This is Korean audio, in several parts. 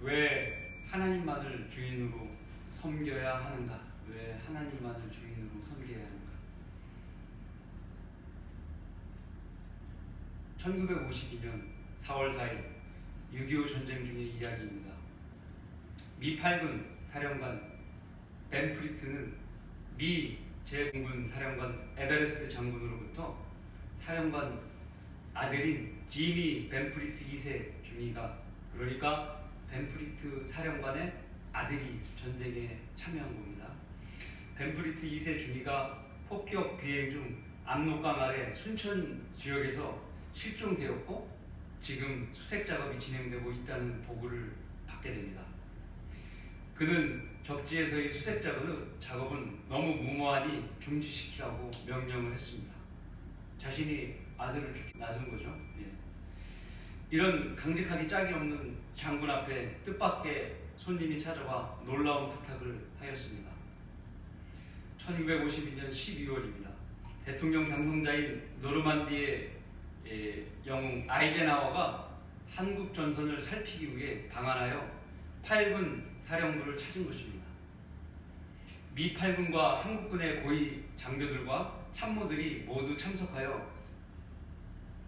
왜 하나님만을 주인으로 섬겨야 하는가? 왜 하나님만을 주인으로 섬겨야 하는가? 1952년 4월 4일 6.25 전쟁 중의 이야기입니다. 미 8군 사령관 벤 프리트는 미 제 공군 사령관 에베레스트 장군으로부터 사령관 아들인 지미 벤 프리트 2세 중위가, 그러니까 벤 프리트 사령관의 아들이 전쟁에 참여한 겁니다. 벤 프리트 2세 중위가 폭격 비행 중 압록강 아래 순천 지역에서 실종되었고 지금 수색 작업이 진행되고 있다는 보고를 받게 됩니다. 그는 적지에서의 수색 작업은 너무 무모하니 중지시키라고 명령을 했습니다. 자신이 아들을 죽게 놔둔 거죠. 이런 강직하기 짝이 없는 장군 앞에 뜻밖의 손님이 찾아와 놀라운 부탁을 하였습니다. 1952년 12월입니다. 대통령 당선자인 노르만디의 영웅 아이젠하워가 한국 전선을 살피기 위해 방한하여 8군 사령부를 찾은 것입니다. 미 8군과 한국군의 고위 장교들과 참모들이 모두 참석하여,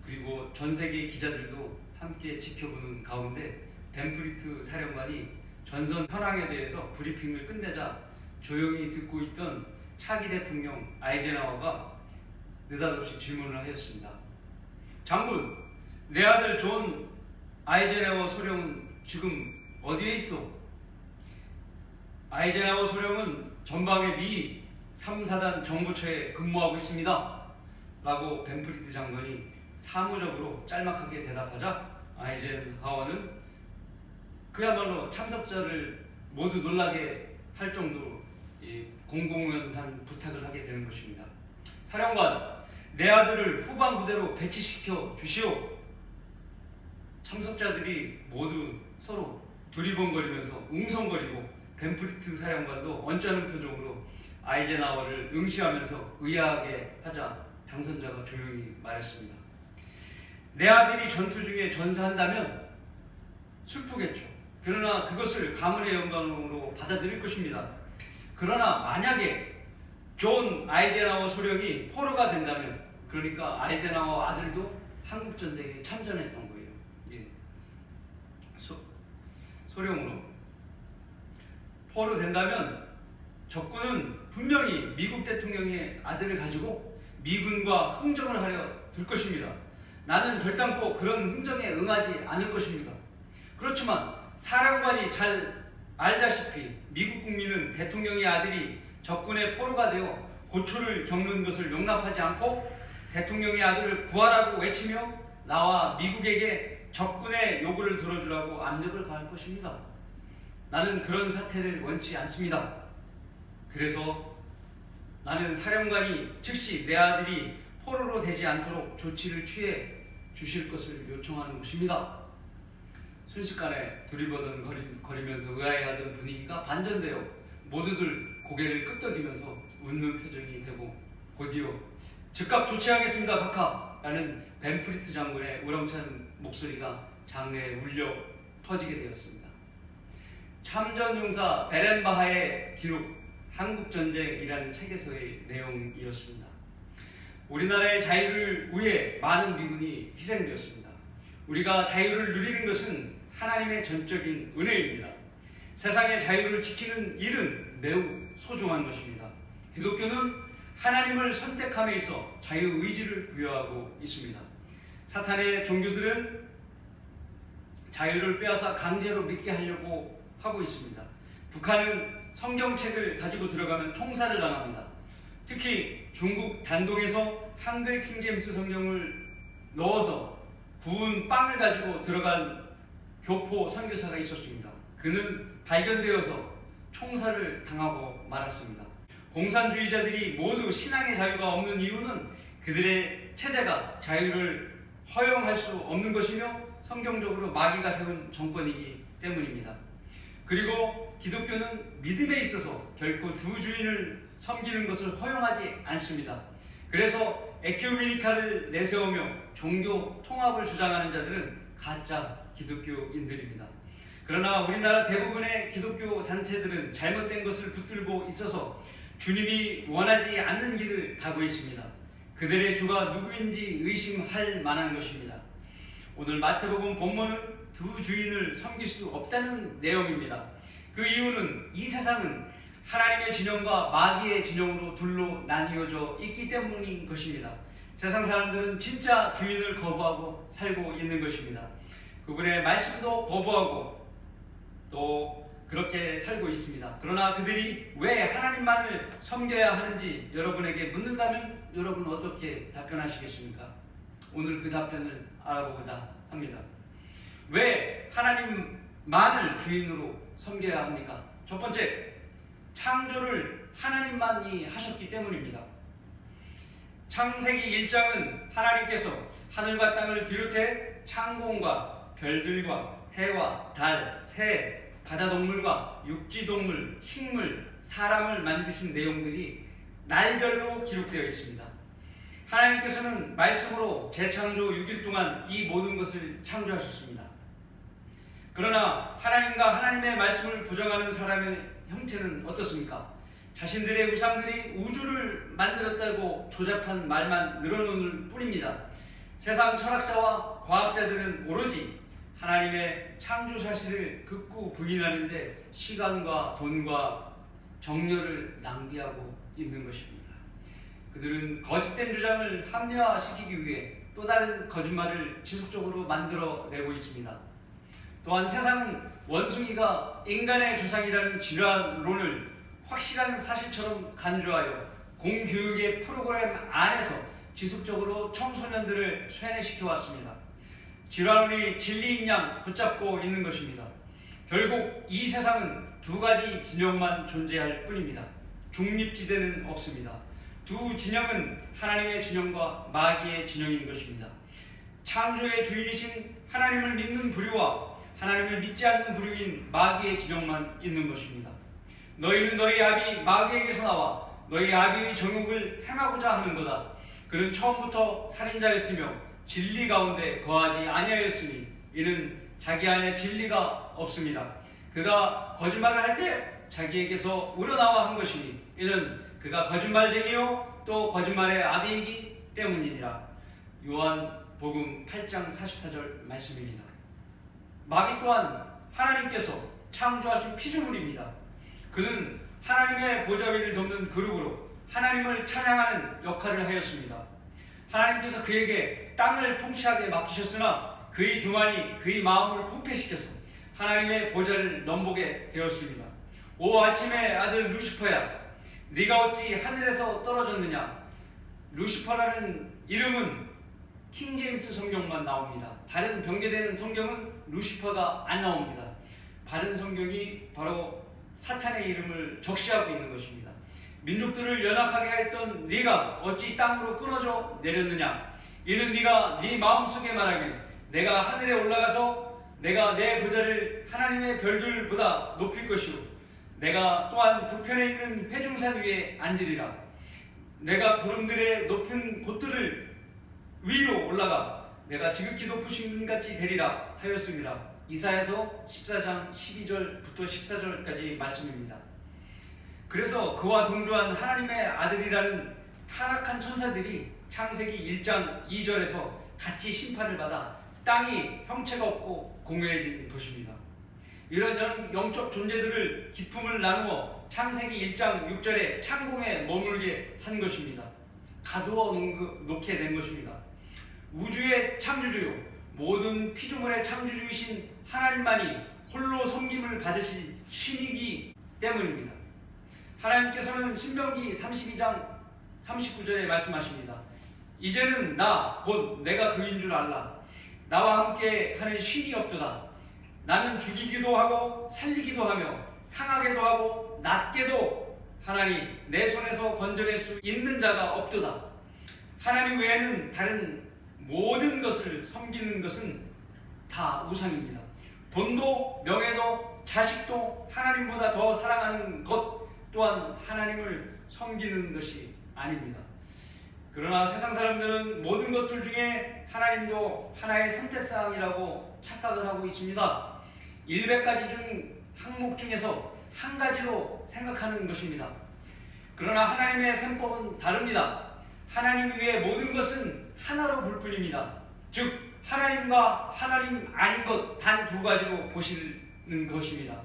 그리고 전 세계 기자들도 함께 지켜보는 가운데 벤 프리트 사령관이 전선 현황에 대해서 브리핑을 끝내자 조용히 듣고 있던 차기 대통령 아이젠하워가 느닷없이 질문을 하였습니다. 장군, 내 아들 존 아이젠하워 소령은 지금 어디에 있어? 아이젠하워 소령은 전방의 미 3, 4단 정보처에 근무하고 있습니다. 라고 벤 프리트 장관이 사무적으로 짤막하게 대답하자 아이젠하워는 그야말로 참석자를 모두 놀라게 할 정도로 공공연한 부탁을 하게 되는 것입니다. 사령관, 내 아들을 후방 부대로 배치시켜 주시오. 참석자들이 모두 서로 두리번거리면서 웅성거리고 벤 프리트 사령관도 언짢은 표정으로 아이젠하워를 응시하면서 의아하게 하자 당선자가 조용히 말했습니다. 내 아들이 전투 중에 전사한다면 슬프겠죠. 그러나 그것을 가문의 영광으로 받아들일 것입니다. 그러나 만약에 존 아이젠하워 소령이 포로가 된다면, 그러니까 아이젠하워 아들도 한국전쟁에 참전했던 거예요. 소령으로 포로 된다면 적군은 분명히 미국 대통령의 아들을 가지고 미군과 흥정을 하려 들 것입니다. 나는 결단코 그런 흥정에 응하지 않을 것입니다. 그렇지만 사령관이 잘 알다시피 미국 국민은 대통령의 아들이 적군의 포로가 되어 고초를 겪는 것을 용납하지 않고 대통령의 아들을 구하라고 외치며 나와 미국에게 적군의 요구를 들어주라고 압력을 가할 것입니다. 나는 그런 사태를 원치 않습니다. 그래서 나는 사령관이 즉시 내 아들이 포로로 되지 않도록 조치를 취해 주실 것을 요청하는 것입니다. 순식간에 두리번거리면서 의아해하던 분위기가 반전되어 모두들 고개를 끄덕이면서 웃는 표정이 되고 곧이어 즉각 조치하겠습니다 각하! 라는 벤 프리트 장군의 우렁찬 목소리가 장내에 울려 퍼지게 되었습니다. 참전용사 베렌바하의 기록 한국전쟁이라는 책에서의 내용이었습니다. 우리나라의 자유를 위해 많은 미군이 희생되었습니다. 우리가 자유를 누리는 것은 하나님의 전적인 은혜입니다. 세상의 자유를 지키는 일은 매우 소중한 것입니다. 기독교는 하나님을 선택함에 있어 자유의지를 부여하고 있습니다. 사탄의 종교들은 자유를 빼앗아 강제로 믿게 하려고 하고 있습니다. 북한은 성경책을 가지고 들어가면 총살을 당합니다. 특히 중국 단동에서 한글 킹제임스 성경을 넣어서 구운 빵을 가지고 들어간 교포 선교사가 있었습니다. 그는 발견되어서 총살을 당하고 말았습니다. 공산주의자들이 모두 신앙의 자유가 없는 이유는 그들의 체제가 자유를 허용할 수 없는 것이며 성경적으로 마귀가 세운 정권이기 때문입니다. 그리고 기독교는 믿음에 있어서 결코 두 주인을 섬기는 것을 허용하지 않습니다. 그래서 에큐메니카를 내세우며 종교 통합을 주장하는 자들은 가짜 기독교인들입니다. 그러나 우리나라 대부분의 기독교 단체들은 잘못된 것을 붙들고 있어서 주님이 원하지 않는 길을 가고 있습니다. 그들의 주가 누구인지 의심할 만한 것입니다. 오늘 마태복음 본문은 두 주인을 섬길 수 없다는 내용입니다. 그 이유는 이 세상은 하나님의 진영과 마귀의 진영으로 둘로 나뉘어져 있기 때문인 것입니다. 세상 사람들은 진짜 주인을 거부하고 살고 있는 것입니다. 그분의 말씀도 거부하고 또 그렇게 살고 있습니다. 그러나 그들이 왜 하나님만을 섬겨야 하는지 여러분에게 묻는다면 여러분 어떻게 답변하시겠습니까? 오늘 그 답변을 알아보고자 합니다. 왜 하나님만을 주인으로 섬겨야 합니까? 첫 번째, 창조를 하나님만이 하셨기 때문입니다. 창세기 1장은 하나님께서 하늘과 땅을 비롯해 창공과 별들과 해와 달, 새, 바다동물과 육지동물, 식물, 사람을 만드신 내용들이 날별로 기록되어 있습니다. 하나님께서는 말씀으로 재창조 6일 동안 이 모든 것을 창조하셨습니다. 그러나 하나님과 하나님의 말씀을 부정하는 사람의 형태는 어떻습니까? 자신들의 우상들이 우주를 만들었다고 조잡한 말만 늘어놓을 뿐입니다. 세상 철학자와 과학자들은 오로지 하나님의 창조 사실을 극구 부인하는데 시간과 돈과 정열을 낭비하고 있는 것입니다. 그들은 거짓된 주장을 합리화시키기 위해 또 다른 거짓말을 지속적으로 만들어내고 있습니다. 또한 세상은 원숭이가 인간의 조상이라는 질환론을 확실한 사실처럼 간주하여 공교육의 프로그램 안에서 지속적으로 청소년들을 쇠뇌시켜 왔습니다. 질환론이 진리인 양 붙잡고 있는 것입니다. 결국 이 세상은 두 가지 진영만 존재할 뿐입니다. 중립지대는 없습니다. 두 진영은 하나님의 진영과 마귀의 진영인 것입니다. 창조의 주인이신 하나님을 믿는 부류와 하나님을 믿지 않는 부류인 마귀의 진영만 있는 것입니다. 너희는 너희 아비 마귀에게서 나와 너희 아비의 정욕을 행하고자 하는 거다. 그는 처음부터 살인자였으며 진리 가운데 거하지 아니하였으니 이는 자기 안에 진리가 없습니다. 그가 거짓말을 할 때 자기에게서 우러나와 한 것이니 이는 그가 거짓말쟁이요 또 거짓말의 아비이기 때문이니라. 요한복음 8장 44절 말씀입니다. 마귀 또한 하나님께서 창조하신 피조물입니다. 그는 하나님의 보좌 위를 돕는 그룹으로 하나님을 찬양하는 역할을 하였습니다. 하나님께서 그에게 땅을 통치하게 맡기셨으나 그의 교만이 그의 마음을 부패시켜서 하나님의 보좌를 넘보게 되었습니다. 오 아침의 아들 루시퍼야, 네가 어찌 하늘에서 떨어졌느냐. 루시퍼라는 이름은 킹제임스 성경만 나옵니다. 다른 병개된 성경은 루시퍼가 안 나옵니다. 바른 성경이 바로 사탄의 이름을 적시하고 있는 것입니다. 민족들을 연합하게 했던 네가 어찌 땅으로 끊어져 내렸느냐. 이는 네가 네 마음속에 말하길 내가 하늘에 올라가서 내가 내 보좌를 하나님의 별들보다 높일 것이요 내가 또한 북편에 있는 회중산 위에 앉으리라. 내가 구름들의 높은 곳들을 위로 올라가 내가 지극히 높으신 분같이 되리라 하였습니다. 이사야서 14장 12절부터 14절까지 말씀입니다. 그래서 그와 동조한 하나님의 아들이라는 타락한 천사들이 창세기 1장 2절에서 같이 심판을 받아 땅이 형체가 없고 공허해진 것입니다. 이런 영적 존재들을 기품을 나누어 창세기 1장 6절에 창공에 머물게 한 것입니다. 가두어 놓게 된 것입니다. 우주의 창조주요 모든 피조물의 창조주이신 하나님만이 홀로 섬김을 받으실 신이기 때문입니다. 하나님께서는 신명기 32장 39절에 말씀하십니다. 이제는 나 곧 내가 그인 줄 알라. 나와 함께 하는 신이 없도다. 나는 죽이기도 하고 살리기도 하며 상하게도 하고 낫게도 하나니 내 손에서 건져낼 수 있는 자가 없도다. 하나님 외에는 다른 모든 것을 섬기는 것은 다 우상입니다. 돈도 명예도 자식도 하나님보다 더 사랑하는 것 또한 하나님을 섬기는 것이 아닙니다. 그러나 세상 사람들은 모든 것들 중에 하나님도 하나의 선택사항이라고 착각을 하고 있습니다. 100가지 중 항목 중에서 한 가지로 생각하는 것입니다. 그러나 하나님의 셈법은 다릅니다. 하나님 위에 모든 것은 하나로 볼 뿐입니다. 즉 하나님과 하나님 아닌 것 단 두 가지로 보시는 것입니다.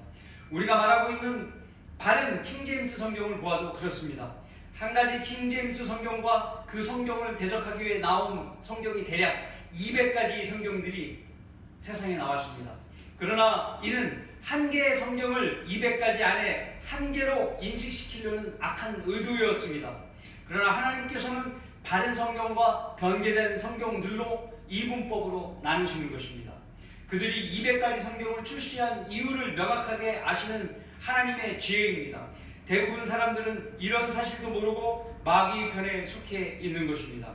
우리가 말하고 있는 바른 킹제임스 성경을 보아도 그렇습니다. 한 가지 킹제임스 성경과 그 성경을 대적하기 위해 나온 성경이 대략 200가지 성경들이 세상에 나왔습니다. 그러나 이는 한 개의 성경을 200가지 안에 한 개로 인식시키려는 악한 의도였습니다. 그러나 하나님께서는 바른 성경과 변개된 성경들로 이분법으로 나누시는 것입니다. 그들이 200가지 성경을 출시한 이유를 명확하게 아시는 하나님의 지혜입니다. 대부분 사람들은 이런 사실도 모르고 마귀 편에 속해 있는 것입니다.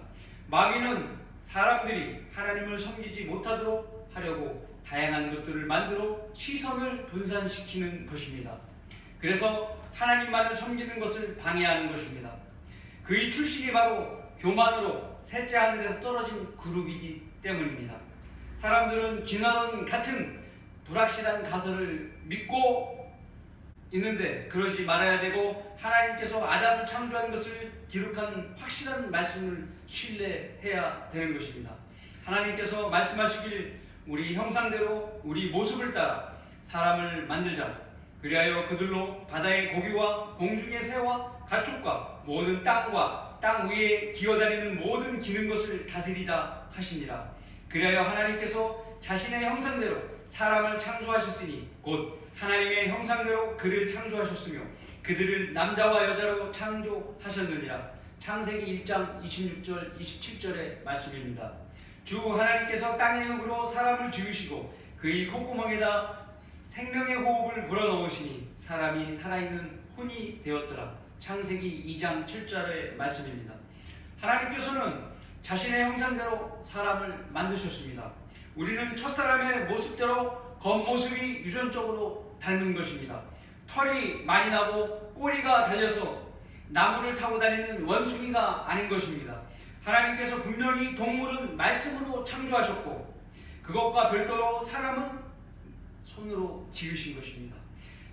마귀는 사람들이 하나님을 섬기지 못하도록 하려고 다양한 것들을 만들어 시선을 분산시키는 것입니다. 그래서 하나님만을 섬기는 것을 방해하는 것입니다. 그의 출신이 바로 교만으로 셋째 하늘에서 떨어진 그룹이기 때문입니다. 사람들은 진화론 같은 불확실한 가설을 믿고 있는데 그러지 말아야 되고, 하나님께서 아담을 창조한 것을 기록한 확실한 말씀을 신뢰해야 되는 것입니다. 하나님께서 말씀하시길 우리 형상대로 우리 모습을 따라 사람을 만들자. 그리하여 그들로 바다의 고기와 공중의 새와 가축과 모든 땅과 땅 위에 기어다니는 모든 기는 것을 다스리자 하시니라. 그리하여 하나님께서 자신의 형상대로 사람을 창조하셨으니 곧 하나님의 형상대로 그를 창조하셨으며 그들을 남자와 여자로 창조하셨느니라. 창세기 1장 26절 27절의 말씀입니다. 주 하나님께서 땅의 흙으로 사람을 지으시고 그의 콧구멍에다 생명의 호흡을 불어넣으시니 사람이 살아있는 혼이 되었더라. 창세기 2장 7절의 말씀입니다. 하나님께서는 자신의 형상대로 사람을 만드셨습니다. 우리는 첫사람의 모습대로 겉모습이 유전적으로 닮은 것입니다. 털이 많이 나고 꼬리가 달려서 나무를 타고 다니는 원숭이가 아닌 것입니다. 하나님께서 분명히 동물은 말씀으로 창조하셨고 그것과 별도로 사람은 손으로 지으신 것입니다.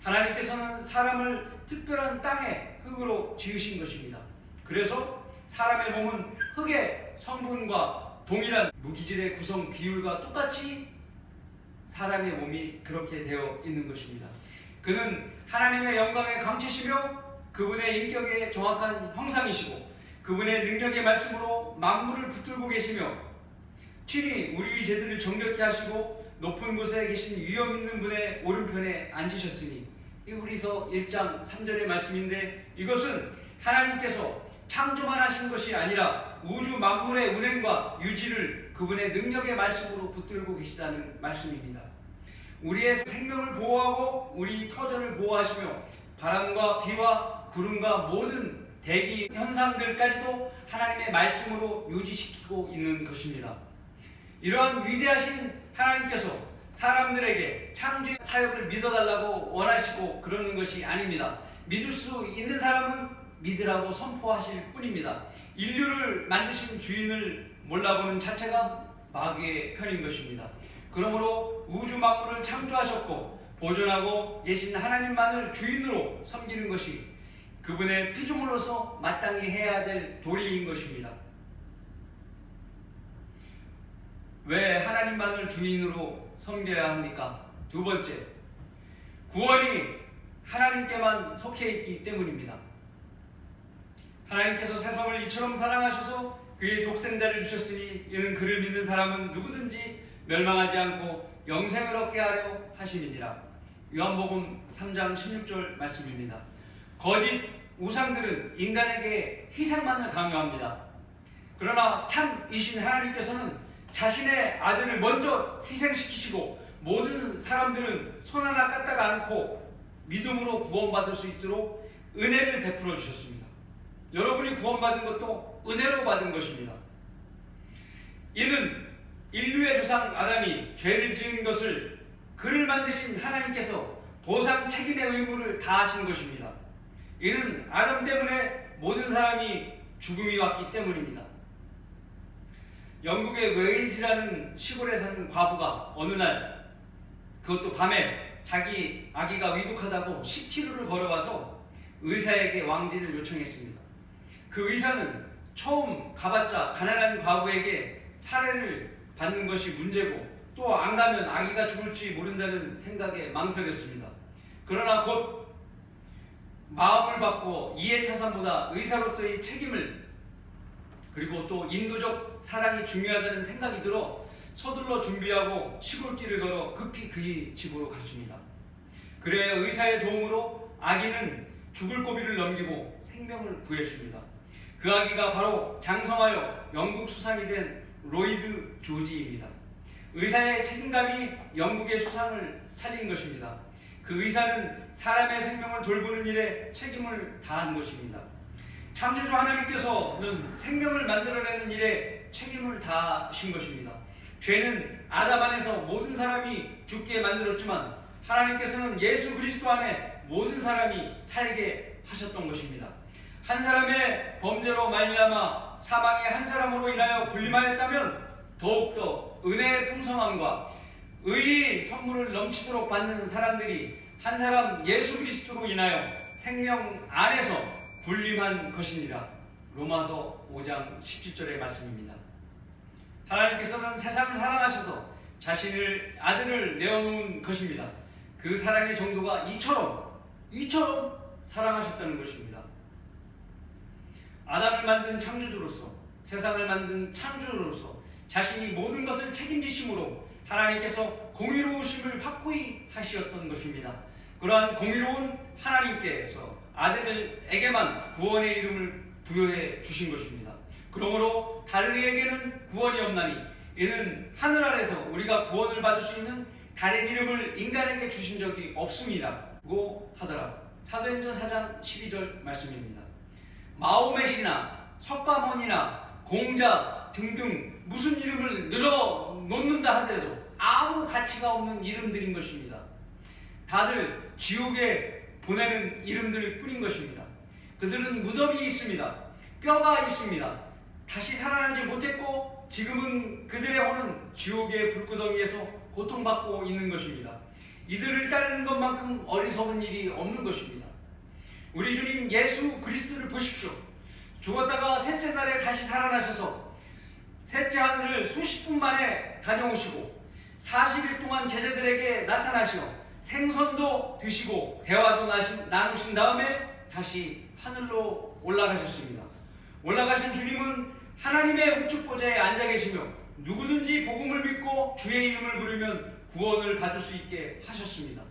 하나님께서는 사람을 특별한 땅의 흙으로 지으신 것입니다. 그래서 사람의 몸은 흙의 성분과 동일한 무기질의 구성 비율과 똑같이 사람의 몸이 그렇게 되어 있는 것입니다. 그는 하나님의 영광의 감체시며 그분의 인격의 정확한 형상이시고 그분의 능력의 말씀으로 만물을 붙들고 계시며 친히 우리의 죄들을 정결케 하시고 높은 곳에 계신 위엄 있는 분의 오른편에 앉으셨으니, 히브리서 1장 3절의 말씀인데 이것은 하나님께서 창조만 하신 것이 아니라 우주 만물의 운행과 유지를 그분의 능력의 말씀으로 붙들고 계시다는 말씀입니다. 우리의 생명을 보호하고 우리 터전을 보호하시며 바람과 비와 구름과 모든 대기 현상들까지도 하나님의 말씀으로 유지시키고 있는 것입니다. 이러한 위대하신 하나님께서 사람들에게 창조의 사역을 믿어달라고 원하시고 그러는 것이 아닙니다. 믿을 수 있는 사람은 믿으라고 선포하실 뿐입니다. 인류를 만드신 주인을 몰라보는 자체가 마귀의 편인 것입니다. 그러므로 우주 만물을 창조하셨고 보존하고 계신 하나님만을 주인으로 섬기는 것이 그분의 피조물로서 마땅히 해야 될 도리인 것입니다. 왜 하나님만을 주인으로 섬겨야 합니까? 두 번째, 구원이 하나님께만 속해 있기 때문입니다. 하나님께서 세상을 이처럼 사랑하셔서 그의 독생자를 주셨으니 이는 그를 믿는 사람은 누구든지 멸망하지 않고 영생을 얻게 하려 하심이니라. 요한복음 3장 16절 말씀입니다. 거짓 우상들은 인간에게 희생만을 강요합니다. 그러나 참이신 하나님께서는 자신의 아들을 먼저 희생시키시고 모든 사람들은 손 하나 까딱 않고 믿음으로 구원받을 수 있도록 은혜를 베풀어 주셨습니다. 여러분이 구원받은 것도 은혜로 받은 것입니다. 이는 인류의 조상 아담이 죄를 지은 것을 그를 만드신 하나님께서 보상 책임의 의무를 다하신 것입니다. 이는 아담 때문에 모든 사람이 죽음이 왔기 때문입니다. 영국의 웨일즈라는 시골에 사는 과부가 어느 날, 그것도 밤에 자기 아기가 위독하다고 10km를 걸어와서 의사에게 왕진을 요청했습니다. 그 의사는 처음 가봤자 가난한 과부에게 살해를 받는 것이 문제고 또 안 가면 아기가 죽을지 모른다는 생각에 망설였습니다. 그러나 곧 마음을 바꾸어 이해차선보다 의사로서의 책임을 그리고 또 인도적 사랑이 중요하다는 생각이 들어 서둘러 준비하고 시골길을 걸어 급히 그의 집으로 갔습니다. 그래 의사의 도움으로 아기는 죽을 고비를 넘기고 생명을 구했습니다. 그 아기가 바로 장성하여 영국 수상이 된 로이드 조지입니다. 의사의 책임감이 영국의 수상을 살린 것입니다. 그 의사는 사람의 생명을 돌보는 일에 책임을 다한 것입니다. 창조주 하나님께서는 생명을 만들어내는 일에 책임을 다하신 것입니다. 죄는 아담 안에서 모든 사람이 죽게 만들었지만 하나님께서는 예수 그리스도 안에 모든 사람이 살게 하셨던 것입니다. 한 사람의 범죄로 말미암아 사망의 한 사람으로 인하여 군림하였다면 더욱더 은혜의 풍성함과 의의 선물을 넘치도록 받는 사람들이 한 사람 예수 그리스도로 인하여 생명 안에서 군림한 것이니라. 로마서 5장 17절의 말씀입니다. 하나님께서는 세상을 사랑하셔서 자신의 아들을 내어놓은 것입니다. 그 사랑의 정도가 이처럼 사랑하셨다는 것입니다. 아담을 만든 창조주로서 세상을 만든 창조주로서 자신이 모든 것을 책임지심으로 하나님께서 공의로우심을 확고히 하시었던 것입니다. 그러한 공의로운 하나님께서 아들에게만 구원의 이름을 부여해 주신 것입니다. 그러므로 다른 이에게는 구원이 없나니 이는 하늘 아래서 우리가 구원을 받을 수 있는 다른 이름을 인간에게 주신 적이 없음이라고 하더라. 사도행전 4장 12절 말씀입니다. 마호멧이나 석가모니나 공자 등등 무슨 이름을 늘어놓는다 하더라도 아무 가치가 없는 이름들인 것입니다. 다들 지옥에 보내는 이름들 뿐인 것입니다. 그들은 무덤이 있습니다. 뼈가 있습니다. 다시 살아나지 못했고 지금은 그들의 혼은 지옥의 불구덩이에서 고통받고 있는 것입니다. 이들을 따르는 것만큼 어리석은 일이 없는 것입니다. 우리 주님 예수 그리스도를 보십시오. 죽었다가 셋째 날에 다시 살아나셔서 셋째 하늘을 수십 분 만에 다녀오시고 40일 동안 제자들에게 나타나시어 생선도 드시고 대화도 나누신 다음에 다시 하늘로 올라가셨습니다. 올라가신 주님은 하나님의 우측 보좌에 앉아 계시며 누구든지 복음을 믿고 주의 이름을 부르면 구원을 받을 수 있게 하셨습니다.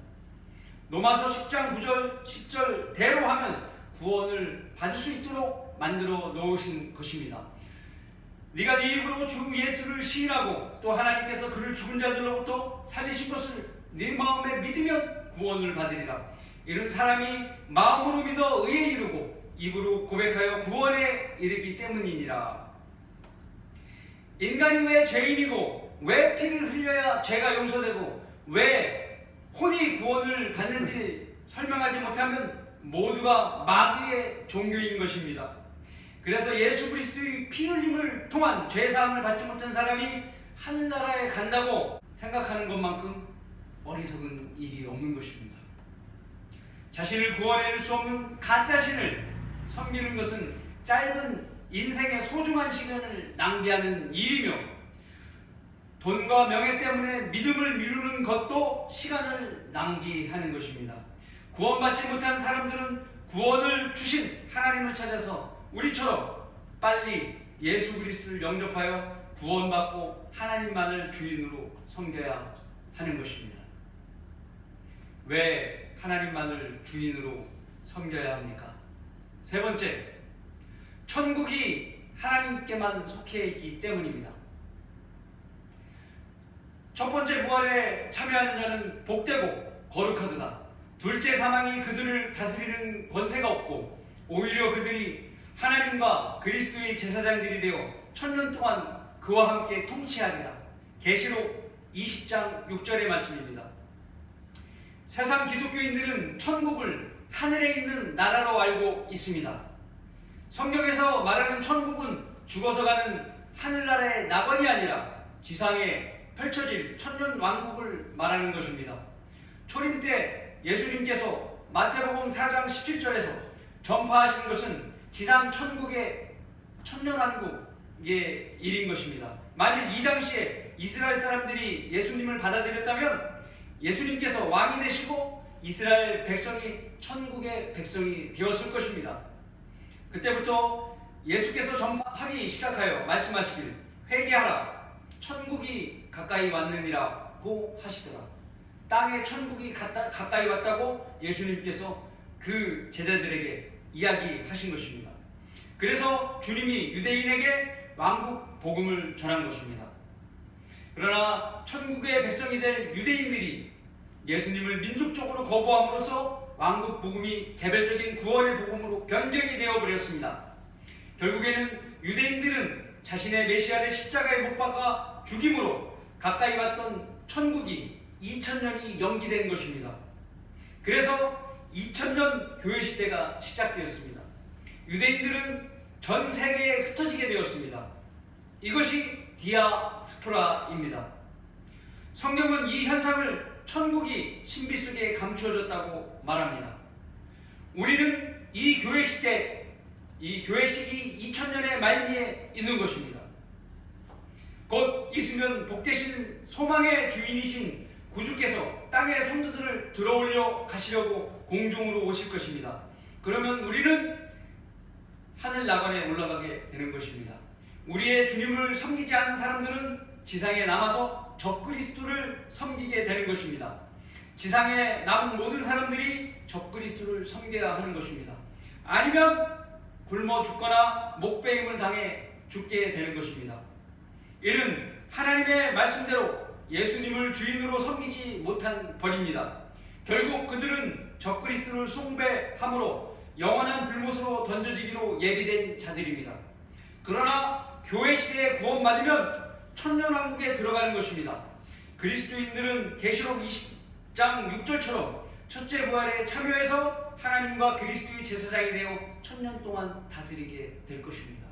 로마서 10장 9절 10절 대로 하면 구원을 받을 수 있도록 만들어 놓으신 것입니다. 네가 네 입으로 주 예수를 시인하고 또 하나님께서 그를 죽은 자들로부터 살리신 것을 네 마음에 믿으면 구원을 받으리라. 이런 사람이 마음으로 믿어 의에 이르고 입으로 고백하여 구원에 이르기 때문이니라. 인간이 왜 죄인이고 왜 피를 흘려야 죄가 용서되고 왜 혼이 구원을 받는지 설명하지 못하면 모두가 마귀의 종교인 것입니다. 그래서 예수 그리스도의 피 흘림을 통한 죄사함을 받지 못한 사람이 하늘나라에 간다고 생각하는 것만큼 어리석은 일이 없는 것입니다. 자신을 구원해줄 수 없는 가짜신을 섬기는 것은 짧은 인생의 소중한 시간을 낭비하는 일이며 돈과 명예 때문에 믿음을 미루는 것도 시간을 낭비하는 것입니다. 구원받지 못한 사람들은 구원을 주신 하나님을 찾아서 우리처럼 빨리 예수 그리스도를 영접하여 구원받고 하나님만을 주인으로 섬겨야 하는 것입니다. 왜 하나님만을 주인으로 섬겨야 합니까? 세 번째, 천국이 하나님께만 속해 있기 때문입니다. 첫 번째 부활에 참여하는 자는 복되고 거룩하도다. 둘째 사망이 그들을 다스리는 권세가 없고 오히려 그들이 하나님과 그리스도의 제사장들이 되어 천년 동안 그와 함께 통치하리라. 계시록 20장 6절의 말씀입니다. 세상 기독교인들은 천국을 하늘에 있는 나라로 알고 있습니다. 성경에서 말하는 천국은 죽어서 가는 하늘나라의 낙원이 아니라 지상에 펼쳐질 천년 왕국을 말하는 것입니다. 초림 때 예수님께서 마태복음 4장 17절에서 전파하신 것은 지상 천국의 천년왕국의 일인 것입니다. 만일 이 당시에 이스라엘 사람들이 예수님을 받아들였다면 예수님께서 왕이 되시고 이스라엘 백성이 천국의 백성이 되었을 것입니다. 그때부터 예수께서 전파하기 시작하여 말씀하시길 회개하라 천국이 가까이 왔느니라고 하시더라. 땅에 천국이 가까이 왔다고 예수님께서 그 제자들에게 이야기하신 것입니다. 그래서 주님이 유대인에게 왕국 복음을 전한 것입니다. 그러나 천국의 백성이 될 유대인들이 예수님을 민족적으로 거부함으로써 왕국 복음이 개별적인 구원의 복음으로 변경이 되어버렸습니다. 결국에는 유대인들은 자신의 메시아를 십자가에 못 박아 죽임으로 가까이 왔던 천국이 2000년이 연기된 것입니다. 그래서 2000년 교회 시대가 시작되었습니다. 유대인들은 전 세계에 흩어지게 되었습니다. 이것이 디아스포라입니다. 성경은 이 현상을 천국이 신비 속에 감추어졌다고 말합니다. 우리는 이 교회 시대, 이 교회 시기 2000년의 말미에 있는 것입니다. 곧 있으면 복되신 소망의 주인이신 구주께서 땅의 성도들을 들어올려 가시려고 공중으로 오실 것입니다. 그러면 우리는 하늘 나관에 올라가게 되는 것입니다. 우리의 주님을 섬기지 않은 사람들은 지상에 남아서 적그리스도를 섬기게 되는 것입니다. 지상에 남은 모든 사람들이 적그리스도를 섬겨야 하는 것입니다. 아니면 굶어 죽거나 목베임을 당해 죽게 되는 것입니다. 이는 하나님의 말씀대로 예수님을 주인으로 섬기지 못한 벌입니다. 결국 그들은 적그리스도를 숭배함으로 영원한 불못으로 던져지기로 예비된 자들입니다. 그러나 교회 시대에 구원받으면 천년왕국에 들어가는 것입니다. 그리스도인들은 계시록 20장 6절처럼 첫째 부활에 참여해서 하나님과 그리스도의 제사장이 되어 천년 동안 다스리게 될 것입니다.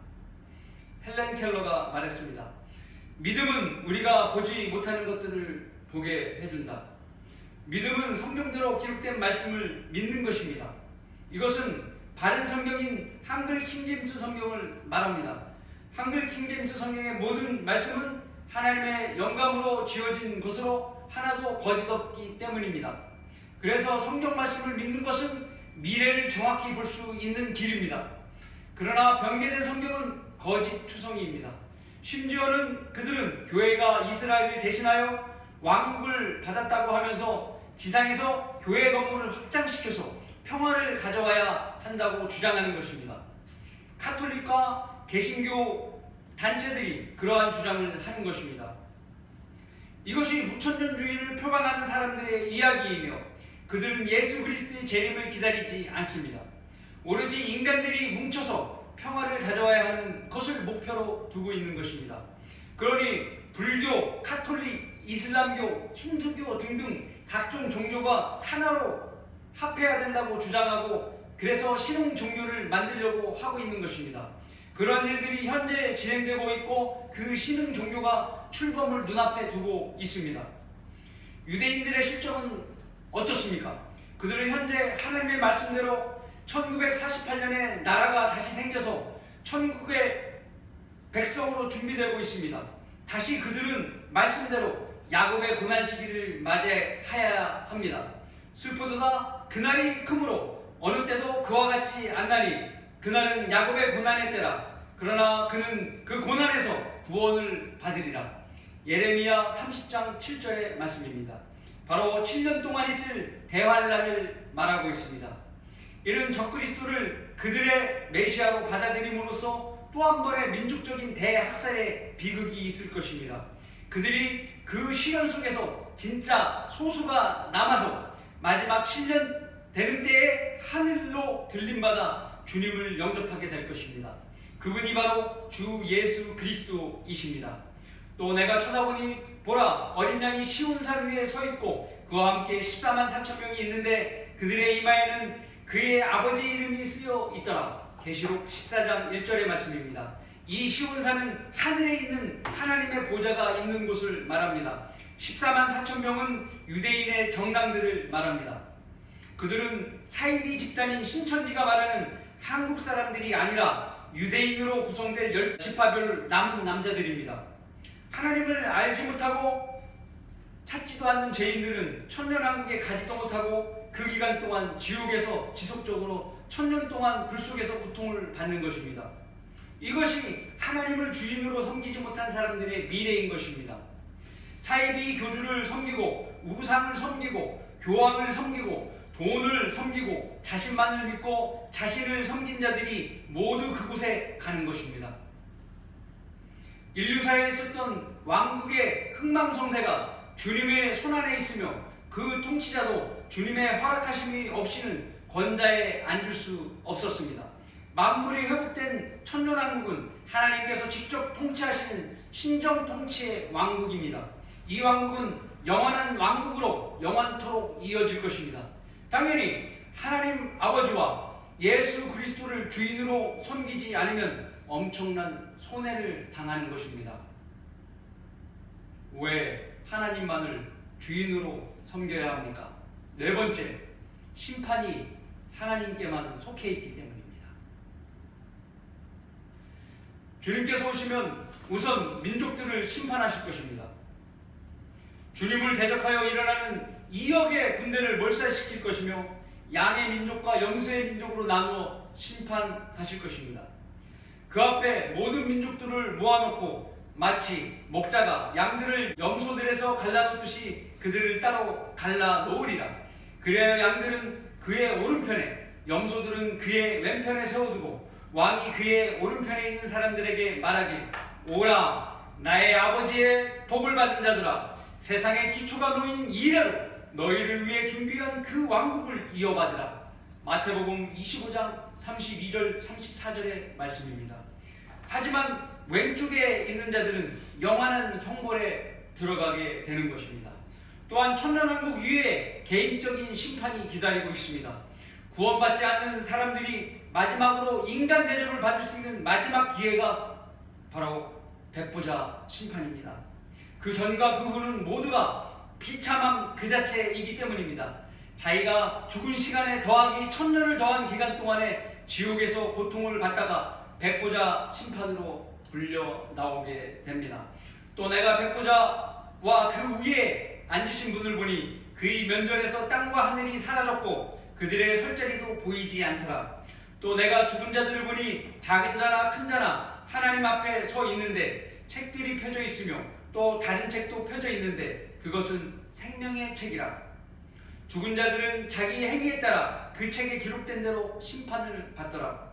헬렌 켈러가 말했습니다. 믿음은 우리가 보지 못하는 것들을 보게 해준다. 믿음은 성경대로 기록된 말씀을 믿는 것입니다. 이것은 바른 성경인 한글 킹제임스 성경을 말합니다. 한글 킹제임스 성경의 모든 말씀은 하나님의 영감으로 지어진 것으로 하나도 거짓 없기 때문입니다. 그래서 성경 말씀을 믿는 것은 미래를 정확히 볼 수 있는 길입니다. 그러나 변개된 성경은 거짓 추성이입니다. 심지어는 그들은 교회가 이스라엘을 대신하여 왕국을 받았다고 하면서 지상에서 교회 건물을 확장시켜서 평화를 가져와야 한다고 주장하는 것입니다. 카톨릭과 개신교 단체들이 그러한 주장을 하는 것입니다. 이것이 무천년주의를 표방하는 사람들의 이야기이며 그들은 예수 그리스도의 재림을 기다리지 않습니다. 오로지 인간들이 뭉쳐서 평화를 가져와야 하는 것을 목표로 두고 있는 것입니다. 그러니 불교, 카톨릭, 이슬람교, 힌두교 등등 각종 종교가 하나로 합해야 된다고 주장하고 그래서 신흥 종교를 만들려고 하고 있는 것입니다. 그런 일들이 현재 진행되고 있고 그 신흥 종교가 출범을 눈앞에 두고 있습니다. 유대인들의 실정은 어떻습니까? 그들은 현재 하나님의 말씀대로 1948년에 나라가 다시 생겨서 천국의 백성으로 준비되고 있습니다. 다시 그들은 말씀대로 야곱의 고난 시기를 맞이해야 합니다. 슬프도다 그날이 크므로 어느 때도 그와 같지 않나니 그날은 야곱의 고난의 때라. 그러나 그는 그 고난에서 구원을 받으리라. 예레미야 30장 7절의 말씀입니다. 바로 7년 동안 있을 대환란을 말하고 있습니다. 이는 적그리스도를 그들의 메시아로 받아들임으로써 또 한 번의 민족적인 대학살의 비극이 있을 것입니다. 그들이 그 시련 속에서 진짜 소수가 남아서 마지막 7년 되는 때에 하늘로 들림받아 주님을 영접하게 될 것입니다. 그분이 바로 주 예수 그리스도이십니다. 또 내가 쳐다보니 보라 어린 양이 시온산 위에 서 있고 그와 함께 14만 4천 명이 있는데 그들의 이마에는 그의 아버지 이름이 쓰여 있더라. 계시록 14장 1절의 말씀입니다. 이 시온산은 하늘에 있는 하나님의 보좌가 있는 곳을 말합니다. 14만 4천 명은 유대인의 정랑들을 말합니다. 그들은 사이비 집단인 신천지가 말하는 한국 사람들이 아니라 유대인으로 구성된 10지파별 남은 남자들입니다. 하나님을 알지 못하고 찾지도 않는 죄인들은 천년왕국에 가지도 못하고 그 기간 동안 지옥에서 지속적으로 천년 동안 불 속에서 고통을 받는 것입니다. 이것이 하나님을 주인으로 섬기지 못한 사람들의 미래인 것입니다. 사이비 교주를 섬기고 우상을 섬기고 교황을 섬기고 돈을 섬기고 자신만을 믿고 자신을 섬긴 자들이 모두 그곳에 가는 것입니다. 인류사에 있었던 왕국의 흥망성쇠가 주님의 손안에 있으며 그 통치자도 주님의 허락하심이 없이는 권자에 앉을 수 없었습니다. 만물이 회복된 천년왕국은 하나님께서 직접 통치하시는 신정통치의 왕국입니다. 이 왕국은 영원한 왕국으로 영원토록 이어질 것입니다. 당연히 하나님 아버지와 예수 그리스도를 주인으로 섬기지 않으면 엄청난 손해를 당하는 것입니다. 왜 하나님만을 주인으로 섬겨야 합니까? 네 번째, 심판이 하나님께만 속해 있기 때문입니다. 주님께서 오시면 우선 민족들을 심판하실 것입니다. 주님을 대적하여 일어나는 2억의 군대를 몰살시킬 것이며 양의 민족과 염소의 민족으로 나누어 심판하실 것입니다. 그 앞에 모든 민족들을 모아놓고 마치 목자가 양들을 염소들에서 갈라놓듯이 그들을 따로 갈라놓으리라. 그래야 양들은 그의 오른편에, 염소들은 그의 왼편에 세워두고 왕이 그의 오른편에 있는 사람들에게 말하길, 오라 나의 아버지의 복을 받은 자들아, 세상의 기초가 놓인 이래로 너희를 위해 준비한 그 왕국을 이어받으라. 마태복음 25장 32절 34절의 말씀입니다. 하지만 왼쪽에 있는 자들은 영원한 형벌에 들어가게 되는 것입니다. 또한 천년왕국 위에 개인적인 심판이 기다리고 있습니다. 구원받지 않는 사람들이 마지막으로 인간 대접을 받을 수 있는 마지막 기회가 바로 백보자 심판입니다. 그 전과 그 후는 모두가 비참함 그 자체이기 때문입니다. 자기가 죽은 시간에 더하기 1000년을 더한 기간 동안에 지옥에서 고통을 받다가 백보자 심판으로 불려 나오게 됩니다. 또 내가 백보자와 그 위에 앉으신 분을 보니 그의 면전에서 땅과 하늘이 사라졌고 그들의 설자리도 보이지 않더라. 또 내가 죽은 자들을 보니 작은 자나 큰 자나 하나님 앞에 서 있는데 책들이 펴져 있으며 또 다른 책도 펴져 있는데 그것은 생명의 책이라. 죽은 자들은 자기 행위에 따라 그 책에 기록된 대로 심판을 받더라.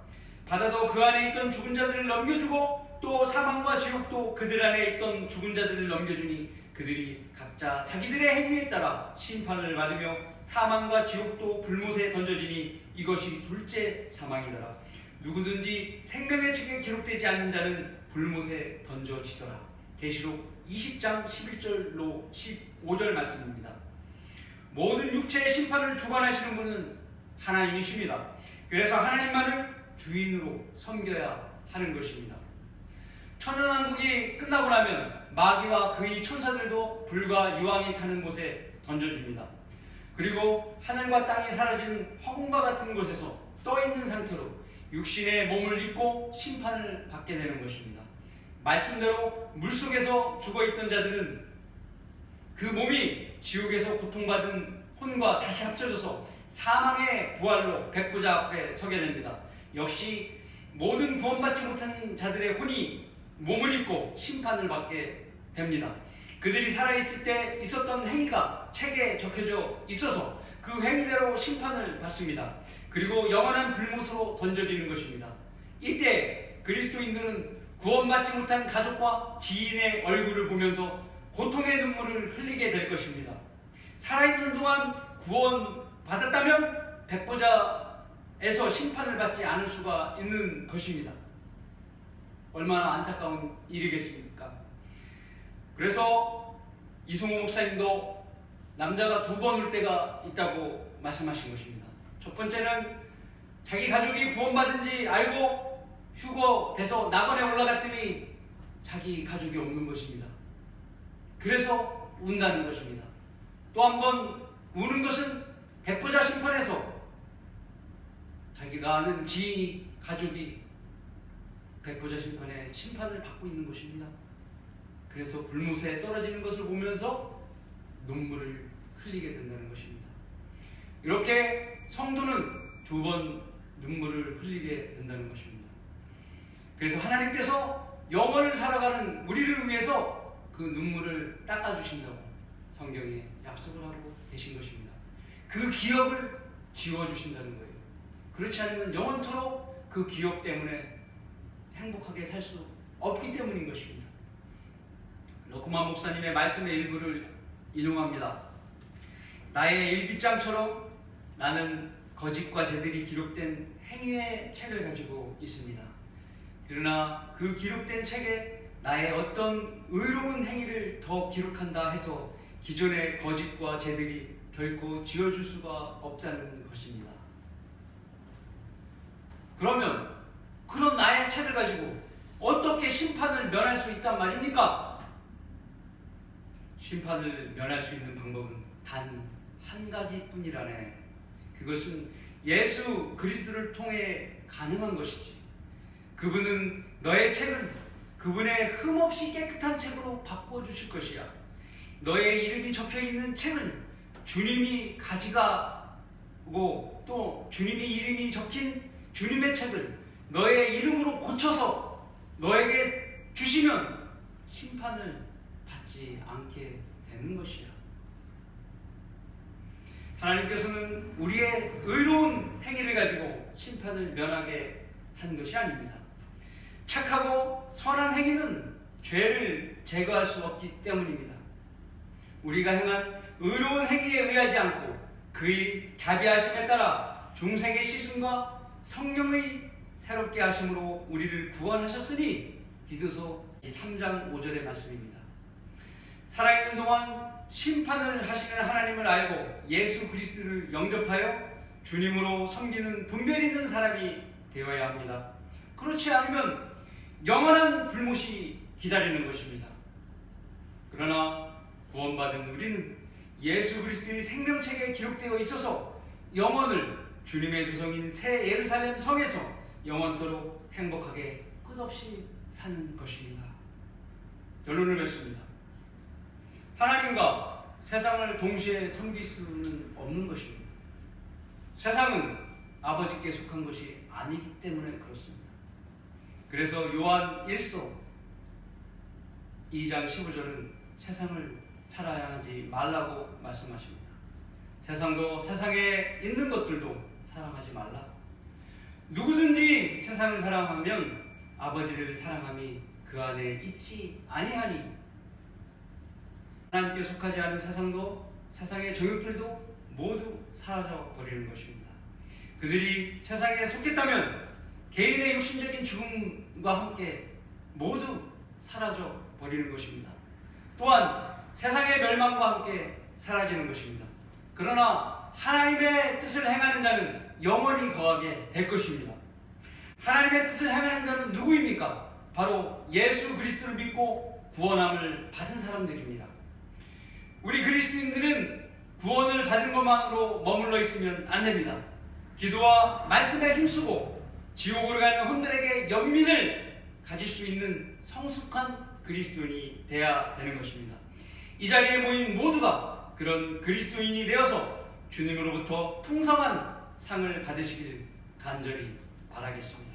받아도 그 안에 있던 죽은 자들을 넘겨주고 또 사망과 지옥도 그들 안에 있던 죽은 자들을 넘겨주니 그들이 각자 자기들의 행위에 따라 심판을 받으며 사망과 지옥도 불못에 던져지니 이것이 둘째 사망이더라. 누구든지 생명의 책에 기록되지 않는 자는 불못에 던져지더라. 계시록 20장 11절로 15절 말씀입니다. 모든 육체의 심판을 주관하시는 분은 하나님이십니다. 그래서 하나님만을 주인으로 섬겨야 하는 것입니다. 천년왕국이 끝나고 나면 마귀와 그의 천사들도 불과 유황이 타는 곳에 던져집니다. 그리고 하늘과 땅이 사라지는 허공과 같은 곳에서 떠있는 상태로 육신의 몸을 입고 심판을 받게 되는 것입니다. 말씀대로 물속에서 죽어있던 자들은 그 몸이 지옥에서 고통받은 혼과 다시 합쳐져서 사망의 부활로 백보자 앞에 서게 됩니다. 역시 모든 구원받지 못한 자들의 혼이 몸을 입고 심판을 받게 됩니다. 그들이 살아있을 때 있었던 행위가 책에 적혀져 있어서 그 행위대로 심판을 받습니다. 그리고 영원한 불못으로 던져지는 것입니다. 이때 그리스도인들은 구원받지 못한 가족과 지인의 얼굴을 보면서 고통의 눈물을 흘리게 될 것입니다. 살아있는 동안 구원받았다면 백보자에서 심판을 받지 않을 수가 있는 것입니다. 얼마나 안타까운 일이겠습니까? 그래서 이승호 목사님도 남자가 2번 울 때가 있다고 말씀하신 것입니다. 첫 번째는 자기 가족이 구원받은지 알고 휴거돼서 낙원에 올라갔더니 자기 가족이 없는 것입니다. 그래서 운다는 것입니다. 또 한 번 우는 것은 백보자 심판에서 자기가 아는 지인이, 가족이 백보자 심판의 심판을 받고 있는 것입니다. 그래서 불못에 떨어지는 것을 보면서 눈물을 흘리게 된다는 것입니다. 이렇게 성도는 두 번 눈물을 흘리게 된다는 것입니다. 그래서 하나님께서 영원을 살아가는 우리를 위해서 그 눈물을 닦아주신다고 성경에 약속을 하고 계신 것입니다. 그 기억을 지워주신다는 거예요. 그렇지 않으면 영원토록 그 기억 때문에 행복하게 살 수 없기 때문인 것입니다. 러크만 목사님의 말씀의 일부를 인용합니다. 나의 일기장처럼 나는 거짓과 죄들이 기록된 행위의 책을 가지고 있습니다. 그러나 그 기록된 책에 나의 어떤 의로운 행위를 더 기록한다 해서 기존의 거짓과 죄들이 결코 지워줄 수가 없다는 것입니다. 그러면 그런 나의 책을 가지고 어떻게 심판을 면할 수 있단 말입니까? 심판을 면할 수 있는 방법은 단 한 가지뿐이라네. 그것은 예수 그리스도를 통해 가능한 것이지. 그분은 너의 책을 그분의 흠없이 깨끗한 책으로 바꾸어 주실 것이야. 너의 이름이 적혀있는 책을 주님이 가져가고 또 주님의 이름이 적힌 주님의 책을 너의 이름으로 고쳐서 너에게 주시면 심판을 받지 않게 되는 것이야. 하나님께서는 우리의 의로운 행위를 가지고 심판을 면하게 한 것이 아닙니다. 착하고 선한 행위는 죄를 제거할 수 없기 때문입니다. 우리가 행한 의로운 행위에 의하지 않고 그의 자비하심에 따라 중생의 씻음과 성령의 새롭게 하심으로 우리를 구원하셨으니 디도서 3장 5절의 말씀입니다. 살아있는 동안 심판을 하시는 하나님을 알고 예수 그리스도를 영접하여 주님으로 섬기는 분별 있는 사람이 되어야 합니다. 그렇지 않으면 영원한 불못이 기다리는 것입니다. 그러나 구원받은 우리는 예수 그리스도의 생명책에 기록되어 있어서 영원을 주님의 조성인 새 예루살렘 성에서 영원토록 행복하게 끝없이 사는 것입니다. 결론을 맺습니다. 하나님과 세상을 동시에 섬길 수는 없는 것입니다. 세상은 아버지께 속한 것이 아니기 때문에 그렇습니다. 그래서 요한 1서 2장 15절은 세상을 사랑하지 말라고 말씀하십니다. 세상도 세상에 있는 것들도 사랑하지 말라. 누구든지 세상을 사랑하면 아버지를 사랑함이 그 안에 있지 아니하니. 하나님께 속하지 않은 세상도 세상의 정욕들도 모두 사라져 버리는 것입니다. 그들이 세상에 속했다면 개인의 육신적인 죽음과 함께 모두 사라져 버리는 것입니다. 또한 세상의 멸망과 함께 사라지는 것입니다. 그러나 하나님의 뜻을 행하는 자는 영원히 거하게 될 것입니다. 하나님의 뜻을 행하는 자는 누구입니까? 바로 예수 그리스도를 믿고 구원함을 받은 사람들입니다. 우리 그리스도인들은 구원을 받은 것만으로 머물러 있으면 안 됩니다. 기도와 말씀에 힘쓰고 지옥으로 가는 혼들에게 연민을 가질 수 있는 성숙한 그리스도인이 되어야 되는 것입니다. 이 자리에 모인 모두가 그런 그리스도인이 되어서 주님으로부터 풍성한 상을 받으시길 간절히 바라겠습니다.